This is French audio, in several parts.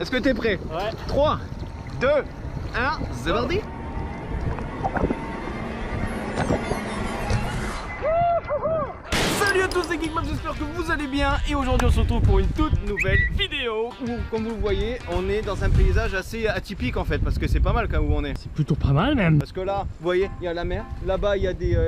Est-ce que t'es prêt? Ouais. 3, 2, 1, c'est parti. Salut à tous, c'est Geekman, j'espère que vous allez bien. Et aujourd'hui on se retrouve pour une toute nouvelle vidéo où, comme vous le voyez, on est dans un paysage assez atypique en fait. Parce que c'est pas mal quand où on est. C'est plutôt pas mal même. Parce que là, vous voyez, il y a la mer. Là-bas, il y a des...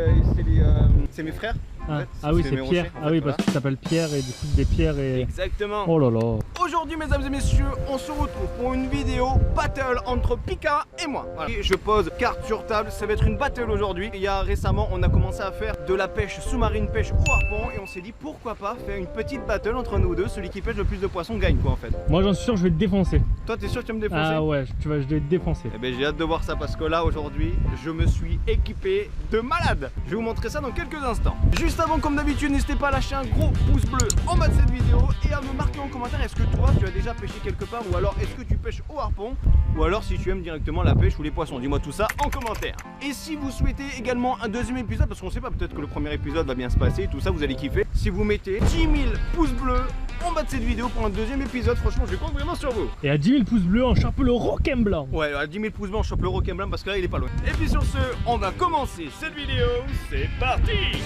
c'est mes frères. Ah, en fait. ah oui, c'est mes Pierre. rochers, en Ah fait, oui, voilà. parce que tu t'appelles Pierre et du coup des pierres et... Exactement. Oh là là. Aujourd'hui, mesdames et messieurs, on se retrouve pour une vidéo battle entre Pika et moi. Voilà. Et je pose carte sur table, ça va être une battle aujourd'hui. Il y a récemment, on a commencé à faire de la pêche sous-marine, pêche au harpon, et on s'est dit pourquoi pas faire une petite battle entre nous deux. Celui qui pêche le plus de poissons gagne quoi en fait. Moi j'en suis sûr, je vais te défoncer. Toi, t'es sûr que tu vas me défoncer? Ah ouais, tu vas, je vais te défoncer. Eh ben j'ai hâte de voir ça parce que là aujourd'hui je me suis équipé de malade. Je vais vous montrer ça dans quelques instants. Juste avant, comme d'habitude, n'hésitez pas à lâcher un gros pouce bleu en bas de cette vidéo et à me marquer en commentaire est-ce que toi tu as déjà pêché quelque part, ou alors est-ce que tu pêches au harpon, ou alors si tu aimes directement la pêche ou les poissons. Dis-moi tout ça en commentaire. Et si vous souhaitez également un deuxième épisode, parce qu'on sait pas, peut-être que le premier épisode va bien se passer, tout ça vous allez kiffer. Si vous mettez 10 000 pouces bleus en bas de cette vidéo pour un deuxième épisode, franchement je compte vraiment sur vous. Et à 10 000 pouces bleus, on chope le requin blanc. Ouais, à 10 000 pouces bleus, on chope le requin blanc parce que là il est pas loin. Et puis sur ce, on va commencer cette vidéo. C'est parti.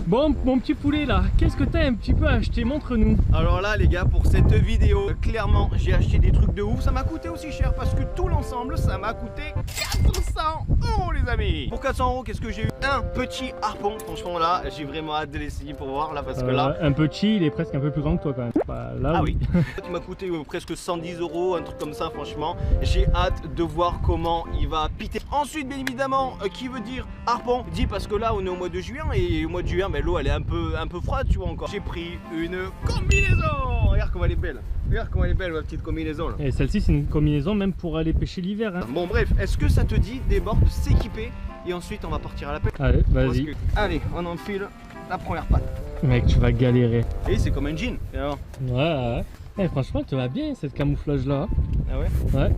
Bon, mon petit poulet là, qu'est-ce que t'as un petit peu acheté? Montre-nous. Alors là les gars, pour cette vidéo, clairement j'ai acheté des trucs de ouf. Ça m'a coûté aussi cher parce que tout l'ensemble ça m'a coûté 400 € les amis. Pour 400 €, qu'est-ce que j'ai eu? Un petit harpon. Franchement là j'ai vraiment hâte de l'essayer pour voir là, parce que là Un petit, il est presque un peu plus grand que toi quand même. Bah, là, ah oui. Il m'a coûté presque 110 €, un truc comme ça. Franchement j'ai hâte de voir comment il va piter. Ensuite bien évidemment, qui veut dire harpon dit parce que là on est au mois de juin, et au mois de juin l'eau elle est un peu froide, tu vois encore. J'ai pris une combinaison. Regarde comment elle est belle. Regarde comment elle est belle ma petite combinaison là. Et celle-ci c'est une combinaison même pour aller pêcher l'hiver hein. Bon bref, est-ce que ça te dit d'abord de s'équiper et ensuite on va partir à la pêche? Allez, vas-y. Allez, on enfile la première patte. Mec, tu vas galérer. Et c'est comme un jean. Alors. Ouais. Eh, franchement, tu vas bien cette camouflage là. Ah ouais? Ouais.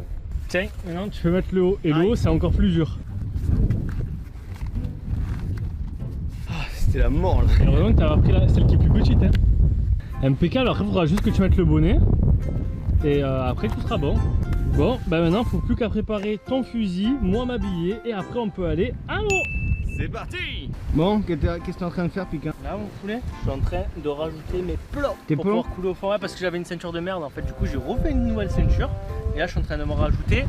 Tiens, maintenant tu peux mettre le haut. Et le haut c'est encore plus dur. C'était la mort là. Et heureusement que t'as pris celle qui est plus petite hein. MPK, alors après il faudra juste que tu mettes le bonnet. Et après tout sera bon. Bon, bah maintenant faut plus qu'à préparer ton fusil, moi m'habiller, et après on peut aller à l'eau. C'est parti. Bon, qu'est-ce que tu es en train de faire Pika? Là mon poulet, je suis en train de rajouter mes plots Tes pour plots pouvoir couler au fond. Ouais, parce que j'avais une ceinture de merde en fait, du coup j'ai refait une nouvelle ceinture. Et là je suis en train de me rajouter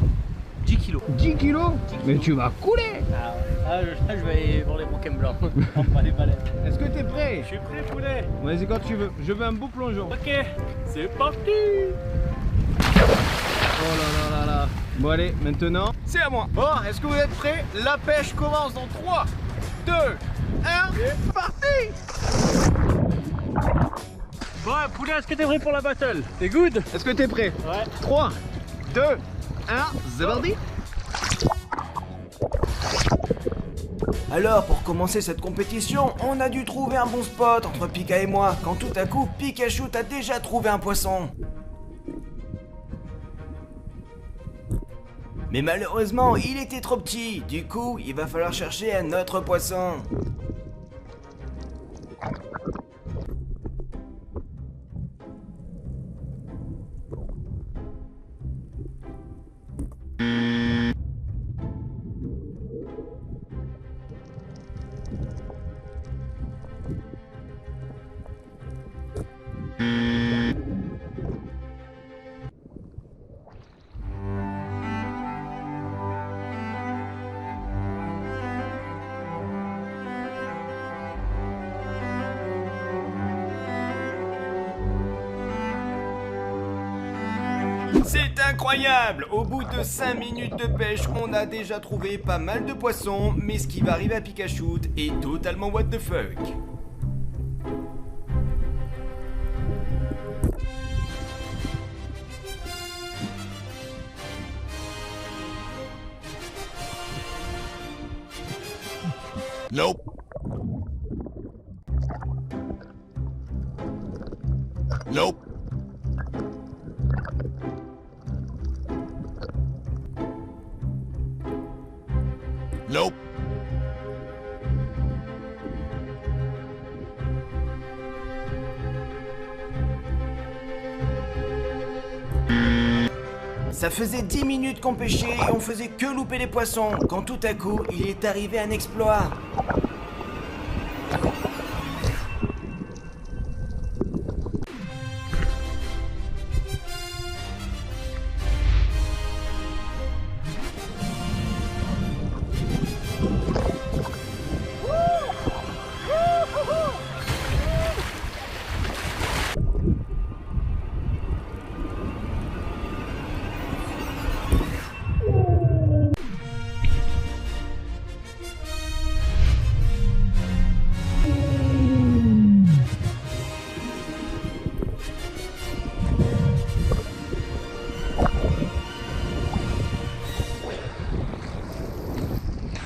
10 kilos. 10 kilos? Mais tu vas couler. Ah ouais, là je vais aller voir les requins blancs. Enfin les baleines. Est-ce que t'es prêt? Je suis prêt poulet. Vas-y quand tu veux, je veux un beau plongeon. Ok, c'est parti. Oh là là là là. Bon allez, maintenant c'est à moi. Bon, est-ce que vous êtes prêts? La pêche commence dans 3, 2, 1, et parti. Bon poulet, est-ce que t'es prêt pour la battle? T'es good? Est-ce que t'es prêt? Ouais. 3, 2, 1, c'est parti. Alors pour commencer cette compétition, on a dû trouver un bon spot entre Pika et moi, quand tout à coup Pikachu a déjà trouvé un poisson. Mais malheureusement, il était trop petit, du coup, il va falloir chercher un autre poisson. C'est incroyable! Au bout de 5 minutes de pêche, on a déjà trouvé pas mal de poissons, mais ce qui va arriver à Pikachu est totalement what the fuck. Nope. Nope. Nope. Ça faisait 10 minutes qu'on pêchait et on faisait que louper les poissons, quand tout à coup, il est arrivé un exploit.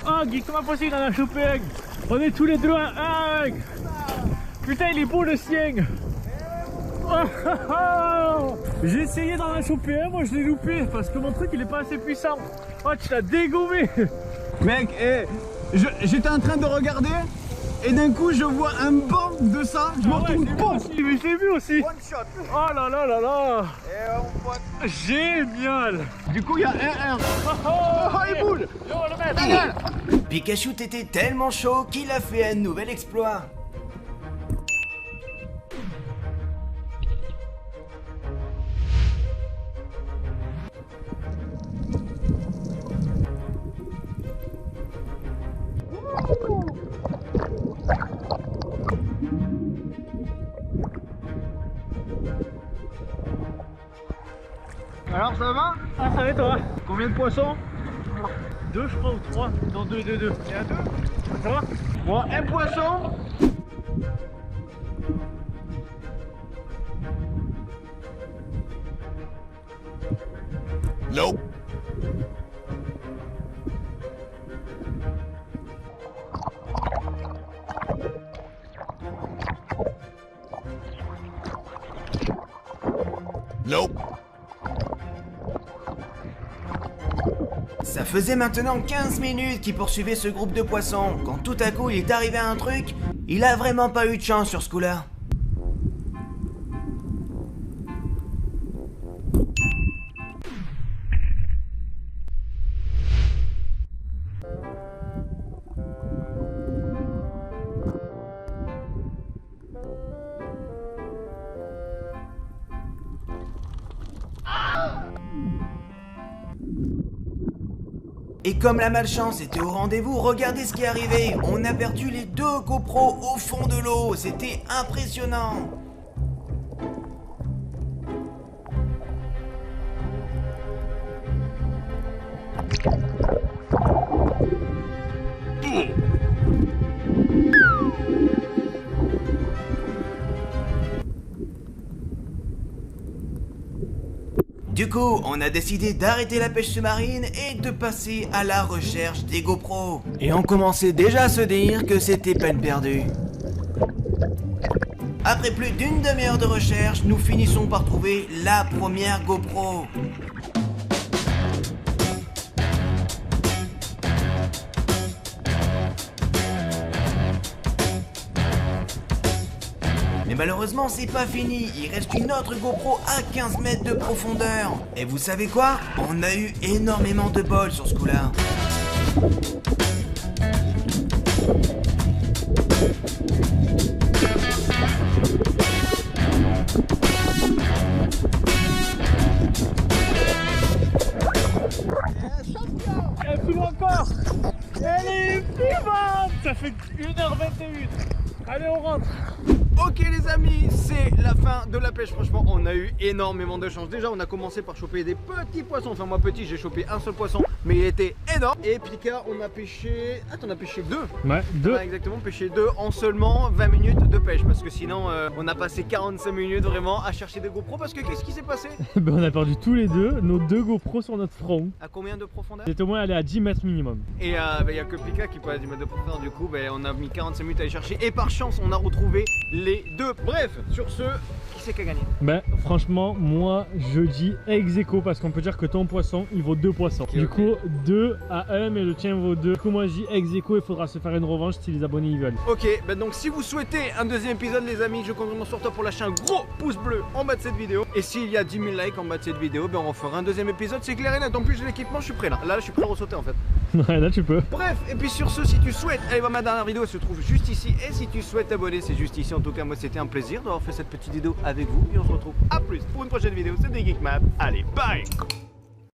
Ah, Guy, comment possible il en a chopé un? On est tous les deux un. Putain, il est beau le sien. J'ai essayé d'en choper un, moi je l'ai loupé parce que mon truc il est pas assez puissant. Oh, tu l'as dégommé. Mec, j'étais en train de regarder et d'un coup je vois un banc de ça, je me retourne, mais je l'ai vu aussi. one shot. Oh là là là là. Et on voit. Génial. Du coup il y a un. Oh, il bouge. Yo, le mec. Pikachu était tellement chaud qu'il a fait un nouvel exploit. Alors ça va? Ah, ça va toi? Combien de poissons? 2 je crois ou 3. Non, 2. Il y a 2. Ça va? Bon, un poisson. Nope. Nope. Ça faisait maintenant 15 minutes qu'il poursuivait ce groupe de poissons, quand tout à coup il est arrivé un truc, il a vraiment pas eu de chance sur ce coup-là. Et comme la malchance était au rendez-vous, regardez ce qui est arrivé. On a perdu les 2 GoPros au fond de l'eau. C'était impressionnant. Du coup, on a décidé d'arrêter la pêche sous-marine et de passer à la recherche des GoPros. Et on commençait déjà à se dire que c'était peine perdue. Après plus d'une demi-heure de recherche, nous finissons par trouver la première GoPro. Mais malheureusement, c'est pas fini. Il reste une autre GoPro à 15 mètres de profondeur. Et vous savez quoi? On a eu énormément de bol sur ce coup-là. Elle fume encore. Elle est vivante. Ça fait 1h21. Allez, on rentre. Ok les amis, c'est la fin de la pêche. Franchement, on a eu énormément de chance. Déjà, on a commencé par choper des petits poissons. Enfin, moi petit, j'ai chopé un seul poisson, mais il était énorme. Et Pika, on a pêché... Ah, t'en as pêché 2. Ouais, 2. On a exactement pêché 2 en seulement 20 minutes de pêche. Parce que sinon, on a passé 45 minutes vraiment à chercher des GoPros. Parce que qu'est-ce qui s'est passé? Ben, on a perdu tous les deux nos 2 GoPros sur notre front. À combien de profondeur? C'est au moins allé à 10 mètres minimum. Et il n'y a que Pika qui peut aller à 10 mètres de profondeur. Du coup, on a mis 45 minutes à aller chercher. Et par chance, on a retrouvé les deux. Bref, sur ce, qui c'est qui a gagné? Ben franchement moi je dis ex aequo parce qu'on peut dire que ton poisson il vaut 2 poissons. Du coup 2 à 1 mais le tien vaut 2. Du coup moi je dis ex aequo, il faudra se faire une revanche si les abonnés y veulent. Ok, ben donc si vous souhaitez un deuxième épisode les amis, je compte vraiment sur toi pour lâcher un gros pouce bleu en bas de cette vidéo. Et s'il y a 10 000 likes en bas de cette vidéo, ben on refera un deuxième épisode, c'est clair et net. En plus j'ai l'équipement, je suis prêt là. Là je suis prêt à ressauter en fait. Ouais là tu peux. Bref, et puis sur ce, si tu souhaites aller voir ma dernière vidéo, elle se trouve juste ici. Et si tu souhaites t'abonner, c'est juste ici. En tout cas moi c'était un plaisir d'avoir fait cette petite vidéo avec vous. Et on se retrouve à plus pour une prochaine vidéo. C'était Geekmap. Allez, bye.